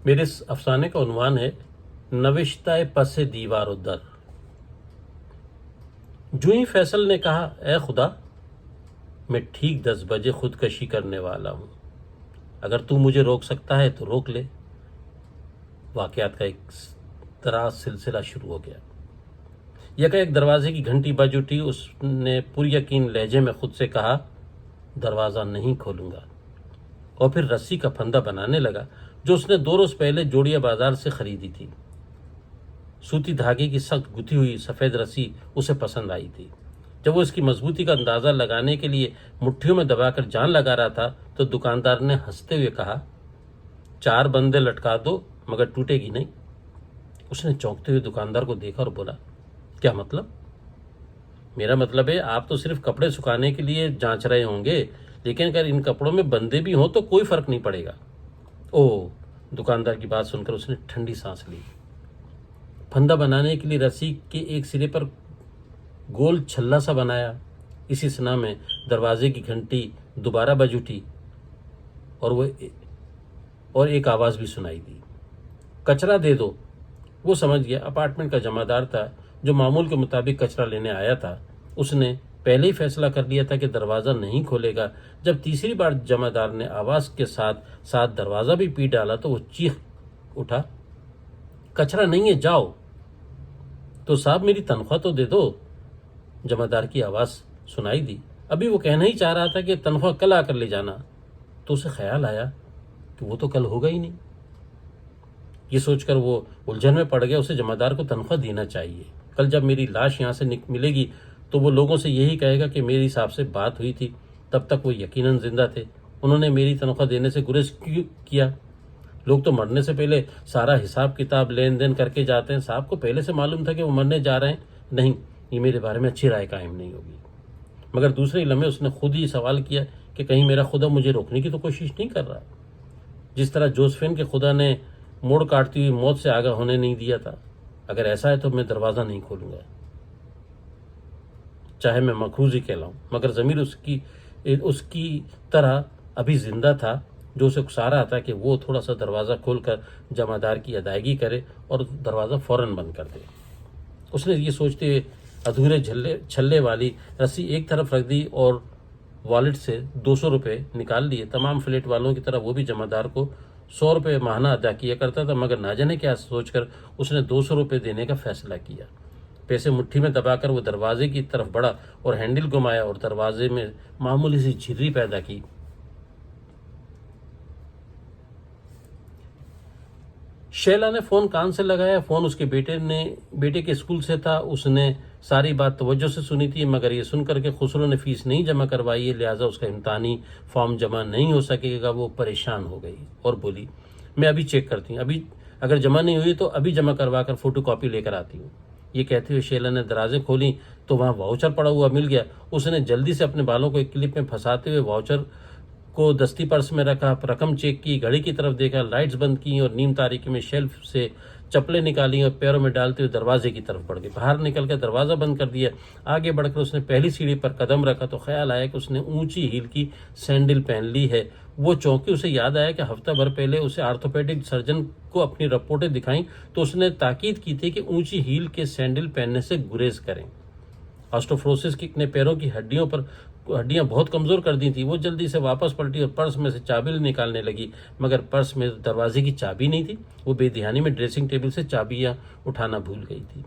میرے اس افسانے کا عنوان ہے نوشتہ پس دیوار و در۔ جو ہی فیصل نے کہا اے خدا میں ٹھیک 10 بجے خودکشی کرنے والا ہوں، اگر تو مجھے روک سکتا ہے تو روک لے۔ واقعات کا ایک دراز سلسلہ شروع ہو گیا۔ ایک دروازے کی گھنٹی بج اٹھی۔ اس نے پر یقین لہجے میں خود سے کہا دروازہ نہیں کھولوں گا، اور پھر رسی کا پھندا بنانے لگا جو اس نے 2 روز پہلے جوڑیا بازار سے خریدی تھی۔ سوتی دھاگے کی سخت گتھی ہوئی سفید رسی اسے پسند آئی تھی۔ جب وہ اس کی مضبوطی کا اندازہ لگانے کے لیے مٹھیوں میں دبا کر جان لگا رہا تھا تو دکاندار نے ہنستے ہوئے کہا 4 بندے لٹکا دو مگر ٹوٹے گی نہیں۔ اس نے چونکتے ہوئے دکاندار کو دیکھا اور بولا کیا مطلب؟ میرا مطلب ہے آپ تو صرف کپڑے سکھانے کے لیے جانچ رہے ہوں گے، لیکن اگر ان کپڑوں میں بندے بھی ہوں تو کوئی فرق نہیں پڑے گا۔ دکاندار کی بات سن کر اس نے ٹھنڈی سانس لی۔ پھندا بنانے کے لیے رسی کے ایک سرے پر گول چھلا سا بنایا۔ اسی سنا میں دروازے کی گھنٹی دوبارہ بج اٹھی اور ایک آواز بھی سنائی دی، کچرا دے دو۔ وہ سمجھ گیا اپارٹمنٹ کا جمع دار تھا جو معمول کے مطابق کچرا لینے آیا تھا۔ اس نے پہلے ہی فیصلہ کر لیا تھا کہ دروازہ نہیں کھولے گا۔ جب تیسری بار جمع دار نے آواز کے ساتھ دروازہ بھی پیٹ ڈالا تو وہ چیخ اٹھا کچرا نہیں ہے جاؤ۔ تو صاحب میری تنخواہ تو دے دو۔ جمع دار کی آواز سنائی دی۔ ابھی وہ کہنا ہی چاہ رہا تھا کہ تنخواہ کل آ کر لے جانا تو اسے خیال آیا کہ وہ تو کل ہوگا ہی نہیں۔ یہ سوچ کر وہ الجھن میں پڑ گیا، اسے جمع دار کو تنخواہ دینا چاہیے۔ کل جب میری لاش یہاں سے ملے گی تو وہ لوگوں سے یہی کہے گا کہ میری صاحب سے بات ہوئی تھی، تب تک وہ یقیناً زندہ تھے، انہوں نے میری تنخواہ دینے سے گریز کیوں کیا؟ لوگ تو مرنے سے پہلے سارا حساب کتاب لین دین کر کے جاتے ہیں۔ صاحب کو پہلے سے معلوم تھا کہ وہ مرنے جا رہے ہیں۔ نہیں، یہ میرے بارے میں اچھی رائے قائم نہیں ہوگی۔ مگر دوسرے لمحے اس نے خود ہی سوال کیا کہ کہیں میرا خدا مجھے روکنے کی تو کوشش نہیں کر رہا، جس طرح جوزفین کے خدا نے موڑ کاٹتی ہوئی موت سے آگاہ ہونے نہیں دیا تھا۔ اگر ایسا ہے تو میں دروازہ نہیں کھولوں گا، چاہے میں مقروض ہی کہلاؤں۔ مگر ضمیر اس کی طرح ابھی زندہ تھا جو اسے اکسا رہا تھا کہ وہ تھوڑا سا دروازہ کھول کر جمع دار کی ادائیگی کرے اور دروازہ فوراً بند کر دے۔ اس نے یہ سوچتے ہوئے ادھورے چھلے والی رسی ایک طرف رکھ دی اور والیٹ سے 200 روپے نکال لیے۔ تمام فلیٹ والوں کی طرح وہ بھی جمع دار کو 100 روپے ماہانہ ادا کیا کرتا تھا، مگر نہ جانے کیا سوچ کر اس نے 200 روپے دینے کا فیصلہ کیا۔ پیسے مٹھی میں دبا کر وہ دروازے کی طرف بڑھا اور ہینڈل گھمایا اور دروازے میں معمولی سی جھرری پیدا کی۔ شیلا نے فون کان سے لگایا۔ فون اس کے بیٹے کے اسکول سے تھا۔ اس نے ساری بات توجہ سے سنی تھی، مگر یہ سن کر کہ خسرو نے فیس نہیں جمع کروائی ہے لہٰذا اس کا امتحانی فارم جمع نہیں ہو سکے گا، وہ پریشان ہو گئی اور بولی میں ابھی چیک کرتی ہوں، اگر جمع نہیں ہوئی تو ابھی جمع کروا کر فوٹو کاپی لے کر آتی ہوں۔ یہ کہتے ہوئے شیلا نے درازیں کھولیں تو وہاں واؤچر پڑا ہوا مل گیا۔ اس نے جلدی سے اپنے بالوں کو ایک کلپ میں پھنساتے ہوئے واؤچر کو دستی پرس میں رکھا، رقم چیک کی، گھڑی کی طرف دیکھا، لائٹس بند کی اور نیم تاریکی میں شیلف سے چپلیں نکالی اور پیروں میں ڈالتے ہوئے دروازے کی طرف بڑھ گئے۔ باہر نکل کر دروازہ بند کر دیا۔ آگے بڑھ کر اس نے پہلی سیڑھی پر قدم رکھا تو خیال آیا کہ اس نے اونچی ہیل کی سینڈل پہن لی ہے۔ وہ چونکے، اسے یاد آیا کہ ہفتہ بھر پہلے اسے آرتھوپیڈک سرجن کو اپنی رپورٹیں دکھائیں تو اس نے تاکید کی تھی کہ اونچی ہیل کے سینڈل پہننے سے گریز کریں۔ آسٹوفروسس کی اپنے پیروں کی ہڈیاں بہت کمزور کر دی تھی۔ وہ جلدی سے واپس پلٹی اور پرس میں سے چابی نکالنے لگی، مگر پرس میں دروازے کی چابی نہیں تھی۔ وہ بے دھیانی میں ڈریسنگ ٹیبل سے چابیاں اٹھانا بھول گئی تھی۔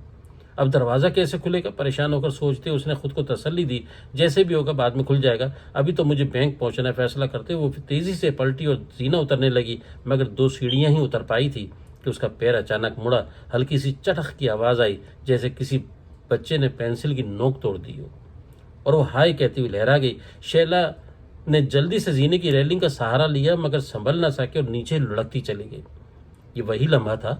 اب دروازہ کیسے کھلے گا؟ پریشان ہو کر سوچتے اس نے خود کو تسلی دی جیسے بھی ہوگا بعد میں کھل جائے گا، ابھی تو مجھے بینک پہنچنا ہے۔ فیصلہ کرتے وہ تیزی سے پلٹی اور زینہ اترنے لگی، مگر 2 سیڑھیاں ہی اتر پائی تھی کہ اس کا پیر اچانک مڑا۔ ہلکی سی چٹخ کی آواز آئی جیسے کسی بچے نے پینسل کی نوک توڑ دی ہو اور وہ ہائے کہتی ہوئی لہرا گئی۔ شیلا نے جلدی سے زینے کی ریلنگ کا سہارا لیا مگر سنبھل نہ سکے اور نیچے لڑکتی چلی گئی۔ یہ وہی لمحہ تھا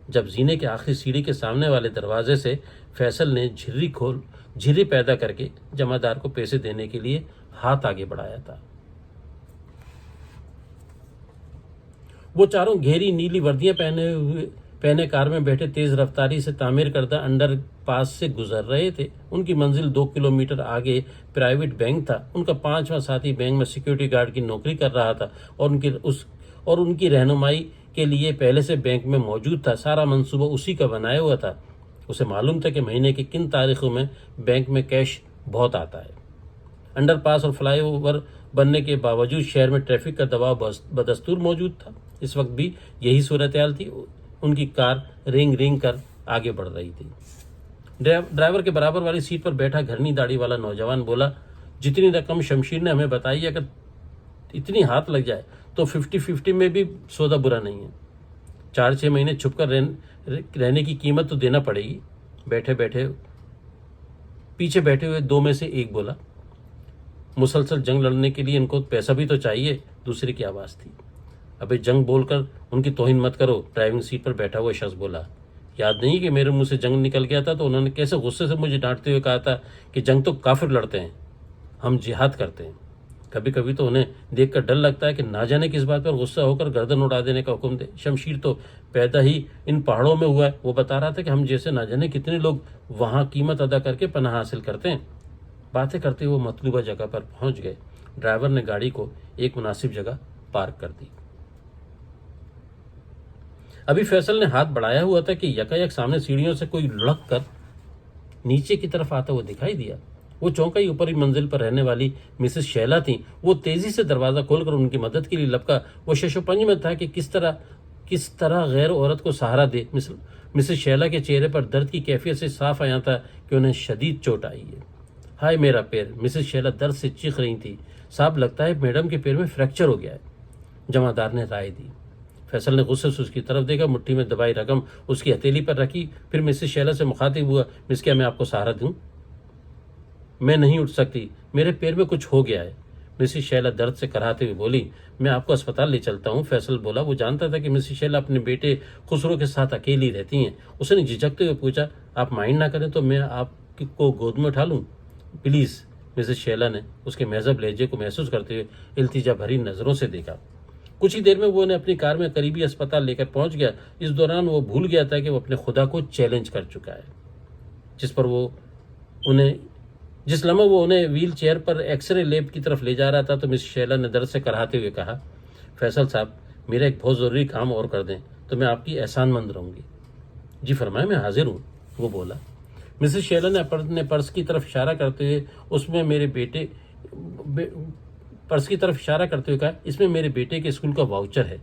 جب زینے کے آخری سیڑھی کے سامنے والے دروازے سے فیصل نے جھرری پیدا کر کے جمع دار کو پیسے دینے کے لیے ہاتھ آگے بڑھایا تھا۔ وہ چاروں گہری نیلی وردیاں پہنے کار میں بیٹھے تیز رفتاری سے تعمیر کردہ انڈر پاس سے گزر رہے تھے۔ ان کی منزل 2 کلومیٹر آگے پرائیویٹ بینک تھا۔ ان کا 5واں ساتھی بینک میں سیکیورٹی گارڈ کی نوکری کر رہا تھا اور ان کی رہنمائی کے لیے پہلے سے بینک میں موجود تھا، سارا منصوبہ اسی کا بنایا ہوا تھا۔ اسے معلوم تھا کہ مہینے کی کن تاریخوں میں بینک میں کیش بہت آتا ہے۔ انڈر پاس اور فلائی اوور بننے کے باوجود شہر میں ٹریفک کا دباؤ بدستور موجود تھا۔ اس وقت بھی یہی صورتحال تھی۔ ان کی کار رینگ رینگ کر آگے بڑھ رہی تھی۔ ڈرائیور کے برابر والی سیٹ پر بیٹھا گھرنی داڑھی والا نوجوان بولا، جتنی رقم شمشیر نے ہمیں بتائی، اگر اتنی ہاتھ لگ جائے تو 50-50 میں بھی سودا برا نہیں ہے۔ 4-6 مہینے چھپ کر رہنے کی قیمت تو دینا پڑے گی۔ پیچھے بیٹھے ہوئے دو میں سے ایک بولا، مسلسل جنگ لڑنے کے لیے ان کو پیسہ بھی تو چاہیے، دوسرے کی آواز تھی۔ ابے جنگ بول کر ان کی توہین مت کرو، ڈرائیونگ سیٹ پر بیٹھا ہوا شخص بولا۔ یاد نہیں کہ میرے منہ سے جنگ نکل گیا تھا تو انہوں نے کیسے غصے سے مجھے ڈانٹتے ہوئے کہا تھا کہ جنگ تو کافر لڑتے ہیں، ہم جہاد کرتے ہیں۔ کبھی کبھی تو انہیں دیکھ کر ڈر لگتا ہے کہ نہ جانے کس بات پر غصہ ہو کر گردن اڑا دینے کا حکم دے۔ شمشیر تو پیدا ہی ان پہاڑوں میں ہوا ہے، وہ بتا رہا تھا کہ ہم جیسے نہ جانے کتنے لوگ وہاں قیمت ادا کر کے پناہ حاصل کرتے ہیں۔ باتیں کرتے ہوئے مطلوبہ جگہ پر پہنچ گئے۔ ڈرائیور نے گاڑی کو ایک مناسب جگہ پارک کر دی۔ ابھی فیصل نے ہاتھ بڑھایا ہوا تھا کہ یکایک سامنے سیڑھیوں سے کوئی لڑک کر نیچے کی طرف آتا ہوا دکھائی دیا۔ وہ چونکا ہی اوپری منزل پر رہنے والی مسز شیلا تھیں۔ وہ تیزی سے دروازہ کھول کر ان کی مدد کے لیے لپکا۔ وہ شش و پنج میں تھا کہ کس طرح غیر عورت کو سہارا دے۔ مسز شیلا کے چہرے پر درد کی کیفیت سے صاف آیا تھا کہ انہیں شدید چوٹ آئی ہے۔ ہائے میرا پیر! مسز شیلا درد سے چیخ رہی تھی۔ صاحب لگتا ہے میڈم کے پیر میں فریکچر ہو گیا ہے، جمعدار نے رائے دی۔ فیصل نے غصے سے اس کی طرف دیکھا، مٹھی میں دبائی رقم اس کی ہتھیلی پر رکھی، پھر مسز شیلا سے مخاطب ہوا، مس کیا میں آپ کو سہارا دوں؟ میں نہیں اٹھ سکتی، میرے پیر میں کچھ ہو گیا ہے۔ مسز شیلا درد سے کراہتے ہوئے بولی، میں آپ کو اسپتال لے چلتا ہوں۔ فیصل بولا۔ وہ جانتا تھا کہ مسز شیلا اپنے بیٹے خسرو کے ساتھ اکیلی رہتی ہیں۔ اس نے جھجکتے ہوئے پوچھا، آپ مائنڈ نہ کریں تو میں آپ کو گود میں اٹھا لوں؟ پلیز۔ مسز شیلا نے اس کے مہذب لہجے کو محسوس کرتے ہوئے التجا بھری نظروں سے دیکھا۔ کچھ ہی دیر میں وہ انہیں اپنی کار میں قریبی اسپتال لے کر پہنچ گیا۔ اس دوران وہ بھول گیا تھا کہ وہ اپنے خدا کو چیلنج کر چکا ہے۔ جس لمحے وہ انہیں ویل چیئر پر ایکس رے لیب کی طرف لے جا رہا تھا تو مسز شیلا نے درد سے کراہتے ہوئے کہا، فیصل صاحب میرا ایک بہت ضروری کام اور کر دیں تو میں آپ کی احسان مند رہوں گی۔ جی فرمائیں، میں حاضر ہوں، وہ بولا۔ مسز شیلا نے اپنے پرس کی طرف اشارہ کرتے ہوئے کہا، اس میں میرے بیٹے کے اسکول کا واؤچر ہے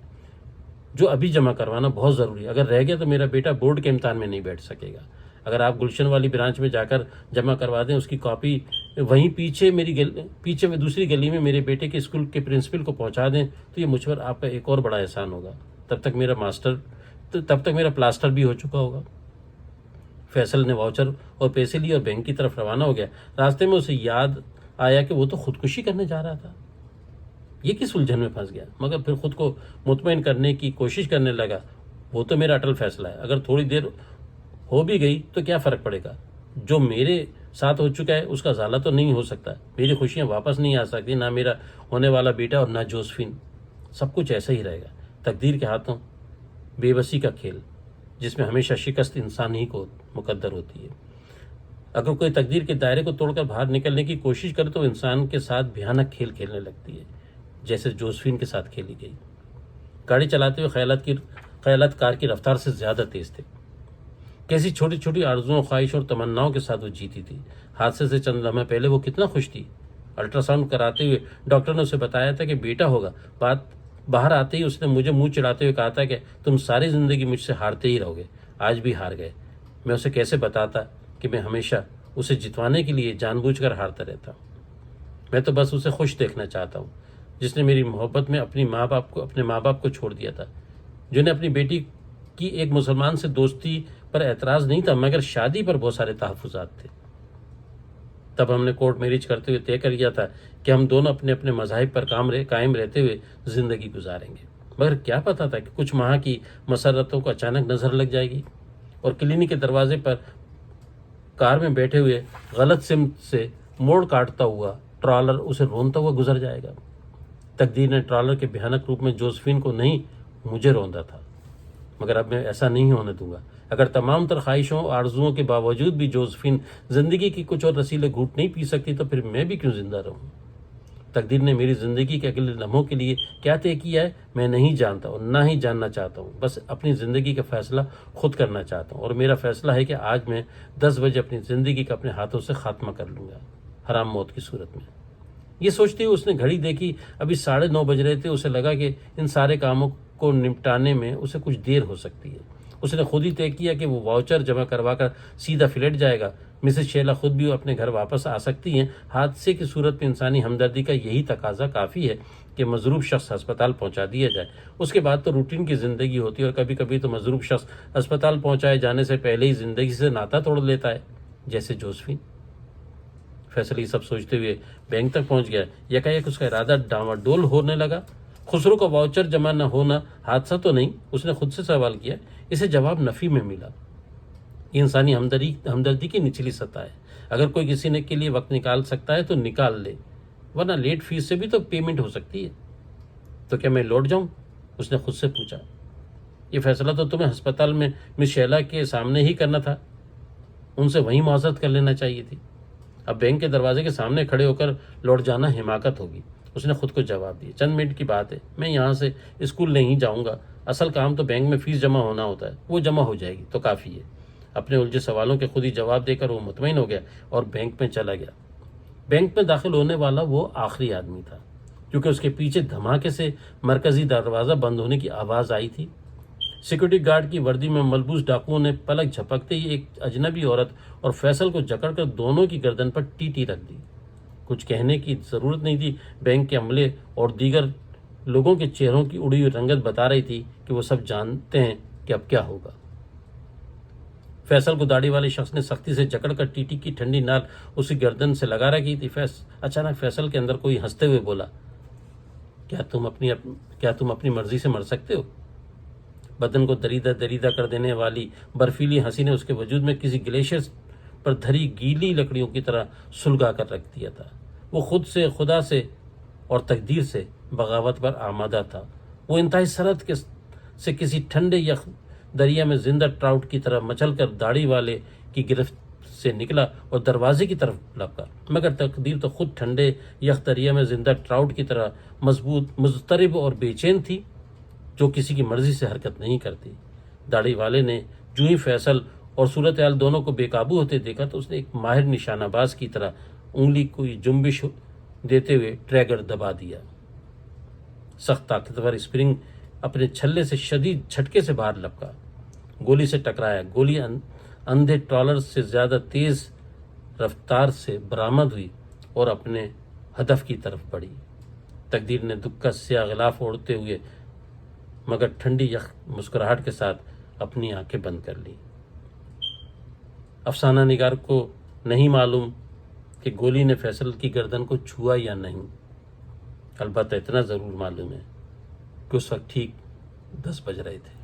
جو ابھی جمع کروانا بہت ضروری ہے۔ اگر رہ گیا تو میرا بیٹا بورڈ کے امتحان میں نہیں بیٹھ سکے گا۔ اگر آپ گلشن والی برانچ میں جا کر جمع کروا دیں، اس کی کاپی وہیں پیچھے میں دوسری گلی میں میرے بیٹے کے اسکول کے پرنسپل کو پہنچا دیں تو یہ مجھ پر آپ کا ایک اور بڑا احسان ہوگا۔ تب تک میرا پلاسٹر بھی ہو چکا ہوگا۔ فیصل نے واؤچر اور پیسے لیے اور بینک کی طرف روانہ ہو گیا۔ راستے میں اسے یاد آیا کہ وہ تو خودکشی کرنے جا رہا تھا۔ یہ کس الجھن میں پھنس گیا؟ مگر پھر خود کو مطمئن کرنے کی کوشش کرنے لگا، وہ تو میرا اٹل فیصلہ ہے، اگر تھوڑی دیر ہو بھی گئی تو کیا فرق پڑے گا؟ جو میرے ساتھ ہو چکا ہے اس کا ازالہ تو نہیں ہو سکتا۔ میری خوشیاں واپس نہیں آ سکتی، نہ میرا ہونے والا بیٹا اور نہ جوزفین۔ سب کچھ ایسا ہی رہے گا۔ تقدیر کے ہاتھوں بے بسی کا کھیل، جس میں ہمیشہ شکست انسان ہی کو مقدر ہوتی ہے۔ اگر کوئی تقدیر کے دائرے کو توڑ کر باہر نکلنے کی کوشش کرے تو انسان کے ساتھ بھیانک کھیل کھیلنے لگتی ہے، جیسے جوزفین کے ساتھ کھیلی گئی۔ گاڑی چلاتے ہوئے خیالات کار کی رفتار سے زیادہ تیز تھے۔ کیسی چھوٹی چھوٹی آرزوؤں، خواہشوں اور تمناؤں کے ساتھ وہ جیتی تھی۔ حادثے سے چند لمحے پہلے وہ کتنا خوش تھی۔ الٹرا ساؤنڈ کراتے ہوئے ڈاکٹر نے اسے بتایا تھا کہ بیٹا ہوگا۔ باہر آتے ہی اس نے مجھے منہ چڑھاتے ہوئے کہا تھا کہ تم ساری زندگی مجھ سے ہارتے ہی رہو گے۔ آج بھی ہار گئے۔ میں اسے کیسے بتاتا کہ میں ہمیشہ اسے جتوانے کے لیے جان بوجھ کر ہارتا رہتا ہوں۔ میں تو بس اسے خوش دیکھنا چاہتا ہوں، جس نے میری محبت میں اپنے ماں باپ کو چھوڑ دیا تھا، جنہیں اپنی بیٹی کی ایک مسلمان سے دوستی پر اعتراض نہیں تھا، مگر شادی پر بہت سارے تحفظات تھے۔ تب ہم نے کورٹ میرج کرتے ہوئے طے کر لیا تھا کہ ہم دونوں اپنے اپنے مذاہب پر قائم رہتے ہوئے زندگی گزاریں گے۔ مگر کیا پتا تھا کہ کچھ ماہ کی مسرتوں کو اچانک نظر لگ جائے گی اور کلینک کے دروازے پر کار میں بیٹھے ہوئے غلط سمت سے موڑ کاٹتا ہوا ٹرالر اسے رونتا ہوا گزر جائے گا۔ تقدیر نے ٹرالر کے بھیانک روپ میں جوزفین کو نہیں، مجھے روندا تھا، مگر اب میں ایسا نہیں ہونے دوں گا۔ اگر تمام تر خواہشوں اور آرزوؤں کے باوجود بھی جوزفین زندگی کی کچھ اور رسیلے گھونٹ نہیں پی سکتی تو پھر میں بھی کیوں زندہ رہوں؟ تقدیر نے میری زندگی کے اگلے لمحوں کے لیے کیا طے کیا ہے میں نہیں جانتا اور نہ ہی جاننا چاہتا ہوں. بس اپنی زندگی کا فیصلہ خود کرنا چاہتا ہوں، اور میرا فیصلہ ہے کہ آج میں 10 بجے اپنی زندگی کا اپنے ہاتھوں سے خاتمہ کر لوں گا، حرام موت کی صورت میں. یہ سوچتے ہوئے اس نے گھڑی دیکھی، ابھی 9:30 بج رہے تھے. اسے لگا کہ ان سارے کاموں کو نپٹانے میں اسے کچھ دیر ہو سکتی ہے. اس نے خود ہی طے کیا کہ وہ واؤچر جمع کروا کر سیدھا فلیٹ جائے گا. مسز شیلا خود بھی اپنے گھر واپس آ سکتی ہیں. حادثے کی صورت میں انسانی ہمدردی کا یہی تقاضا کافی ہے کہ مضروب شخص ہسپتال پہنچا دیا جائے. اس کے بعد تو روٹین کی زندگی ہوتی ہے، اور کبھی کبھی تو مضروب شخص ہسپتال پہنچائے جانے سے پہلے ہی زندگی سے ناتا توڑ لیتا ہے، جیسے جوزفین. فیصل یہ سب سوچتے ہوئے بینک تک پہنچ گیا. یکایک اس کا ارادہ ڈاواڈول ہونے لگا. خسرو کا واؤچر جمع نہ ہونا حادثہ تو نہیں، اس نے خود سے سوال کیا. اسے جواب نفی میں ملا. یہ انسانی ہمدردی کی نچلی سطح ہے. اگر کوئی کسی نے کے لیے وقت نکال سکتا ہے تو نکال لے، ورنہ لیٹ فیس سے بھی تو پیمنٹ ہو سکتی ہے. تو کیا میں لوٹ جاؤں؟ اس نے خود سے پوچھا. یہ فیصلہ تو تمہیں ہسپتال میں مس شیلا کے سامنے ہی کرنا تھا، ان سے وہیں معذرت کر لینا چاہیے تھی. اب بینک کے دروازے کے سامنے کھڑے ہو کر لوٹ جانا حماقت ہوگی. اس نے خود کو جواب دیا. چند منٹ کی بات ہے، میں یہاں سے اسکول نہیں جاؤں گا. اصل کام تو بینک میں فیس جمع ہونا ہوتا ہے، وہ جمع ہو جائے گی تو کافی ہے. اپنے الجھے سوالوں کے خود ہی جواب دے کر وہ مطمئن ہو گیا اور بینک میں چلا گیا. بینک میں داخل ہونے والا وہ آخری آدمی تھا، کیونکہ اس کے پیچھے دھماکے سے مرکزی دروازہ بند ہونے کی آواز آئی تھی. سیکورٹی گارڈ کی وردی میں ملبوس ڈاکوؤں نے پلک جھپکتے ہی ایک اجنبی عورت اور فیصل کو جکڑ کر دونوں کی گردن پر ٹیٹی رکھ دی. کچھ کہنے کی ضرورت نہیں تھی. بینک کے عملے اور دیگر لوگوں کے چہروں کی اڑی ہوئی رنگت بتا رہی تھی کہ وہ سب جانتے ہیں کہ اب کیا ہوگا. فیصل کو داڑھی والے شخص نے سختی سے جکڑ کر ٹیٹی کی ٹھنڈی نال اس کی گردن سے لگا رکھی تھی. اچانک فیصل کے اندر کوئی ہنستے ہوئے بولا، کیا تم اپنی مرضی سے مر سکتے ہو؟ بدن کو دریدہ کر دینے والی برفیلی ہنسی نے اس کے وجود میں کسی گلیشیئر پر دھری گیلی لکڑیوں کی طرح سلگا کر رکھ دیا تھا. وہ خود سے، خدا سے اور تقدیر سے بغاوت پر آمادہ تھا. وہ انتہائی سرحد سے کسی ٹھنڈے یخ دریا میں زندہ ٹراؤٹ کی طرح مچل کر داڑھی والے کی گرفت سے نکلا اور دروازے کی طرف لپکا. مگر تقدیر تو خود ٹھنڈے یخ دریا میں زندہ ٹراؤٹ کی طرح مضبوط، مضطرب اور بے چین تھی، جو کسی کی مرضی سے حرکت نہیں کرتی. داڑھی والے نے جو ہی فیصل اور صورتحال دونوں کو بے قابو ہوتے دیکھا تو اس نے ایک ماہر نشانہ باز کی طرح انگلی کو جنبش دیتے ہوئے ٹریگر دبا دیا. سخت طاقتور اسپرنگ اپنے چھلے سے شدید جھٹکے سے باہر لپکا، گولی سے ٹکرایا. گولی اندھے ٹرالر سے زیادہ تیز رفتار سے برآمد ہوئی اور اپنے ہدف کی طرف بڑھی. تقدیر نے دکھ کا سیاہ غلاف اوڑھتے ہوئے مگر ٹھنڈی یخ مسکراہٹ کے ساتھ اپنی آنکھیں بند کر لی. افسانہ نگار کو نہیں معلوم کہ گولی نے فیصل کی گردن کو چھوا یا نہیں. البتہ اتنا ضرور معلوم ہے کہ اس وقت ٹھیک 10 بج رہے تھے.